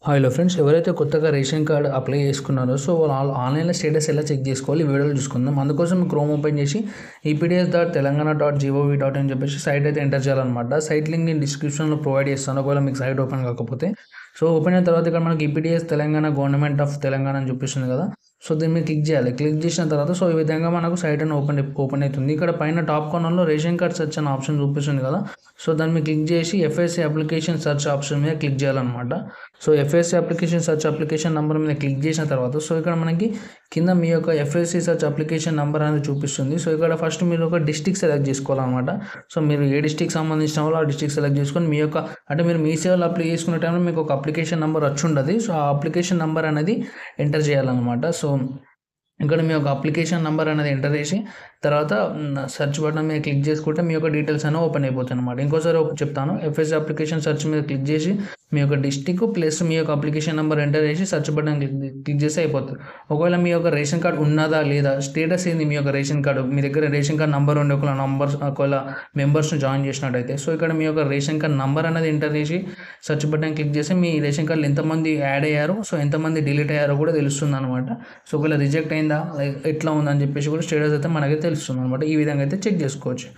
Hello friends, ఎవరైతే కొత్తగా ration card apply చేసుకున్నారో వాళ్ళు ఆన్లైన్లో స్టేటస్ ఎలా చెక్ చేసుకోవాలి ఈ వీడియోలో చూసుకుందాం. అందుకోసం క్రోమ్ ఓపెన్ చేసి eps.telangana.gov.in అని చెప్పేసి సైట్ అయితే ఎంటర్ చేయాలన్నమాట. సైట్ లింక్ నేను డిస్క్రిప్షన్లో ప్రొవైడ్ చేస్తాను ఒకవేళ మీకు సైట్ ఓపెన్ కాకపోతే. ఓపెన్ అయిన తర్వాత ఇక్కడ మనకి ఈపీడీఎస్ తెలంగాణ గవర్నమెంట్ ఆఫ్ తెలంగాణ అని చూపిస్తుంది కదా. దీని మీద క్లిక్ చేయాలి. క్లిక్ చేసిన తర్వాత ఈ విధంగా మనకు సైట్ అని ఓపెన్ అవుతుంది. ఇక్కడ పైన టాప్ కార్నర్లో రేషన్ కార్డ్ సెర్చ్ అనే ఆప్షన్ చూపిస్తుంది కదా. దాని మీద క్లిక్ చేసి ఎఫ్ఎస్సి అప్లికేషన్ సెర్చ్ ఆప్షన్ మీద క్లిక్ చేయాలన్నమాట. FSC application search application number మీద క్లిక్ చేసిన తర్వాత ఇక్కడ మనకి కింద మీ యొక్క ఎఫ్ఎస్సి సెర్చ్ అప్లికేషన్ నెంబర్ అనేది చూపిస్తుంది. ఇక్కడ ఫస్ట్ మీరు ఒక డిస్ట్రిక్ట్ సెలెక్ట్ చేసుకోవాలన్నమాట. మీరు ఏ డిస్ట్రిక్ట్ సంబంధించిన వాళ్ళు ఆ డిస్ట్రిక్ట్ సెలెక్ట్ చేసుకొని మీ యొక్క మీరు మీ సేవలో అప్లై చేసుకునే టైంలో మీకు ఒక అప్లికేషన్ నెంబర్ వచ్చి ఉండదు. ఆ అప్లికేషన్ నెంబర్ అనేది ఎంటర్ చేయాలన్నమాట. ఇక్కడ మీ యొక్క అప్లికేషన్ నెంబర్ అనేది ఎంటర్ చేసి తర్వాత సెర్చ్ బటన్ మీద క్లిక్ చేసుకుంటే మీ యొక్క డీటెయిల్స్ అనేవి ఓపెన్ అయిపోతాయి అనమాట. ఇంకోసారి చెప్తాను. ఎఫ్ఎస్సి అప్లికేషన్ సెర్చ్ మీద క్లిక్ చేసి మీ యొక్క డిస్ట్రిక్ట్ ప్లస్ మీ యొక్క అప్లికేషన్ నెంబర్ ఎంటర్ చేసి సెర్చ్ బటన్ క్లిక్ చేసి అయిపోతుంది. ఒకవేళ మీ యొక్క రేషన్ కార్డ్ ఉన్నదా లేదా, స్టేటస్ ఏంది మీ యొక్క రేషన్ కార్డు, మీ దగ్గర రేషన్ కార్డ్ నెంబర్ ఉండే ఒకవేళ మెంబర్స్ని జాయిన్ చేసినట్టయితే ఇక్కడ మీ యొక్క రేషన్ కార్డ్ నెంబర్ అనేది ఎంటర్ చేసి సెర్చ్ బటన్ క్లిక్ చేసి మీ రేషన్ కార్డులో ఎంతమంది యాడ్ అయ్యారో ఎంతమంది డిలీట్ అయ్యారో కూడా తెలుస్తుంది అనమాట. ఒకవేళ రిజెక్ట్ అయిందా ఎట్లా ఉందని చెప్పేసి కూడా స్టేటస్ అయితే మనకైతే తెలుస్తుంది అనమాట. ఈ విధంగా అయితే చెక్ చేసుకోవచ్చు.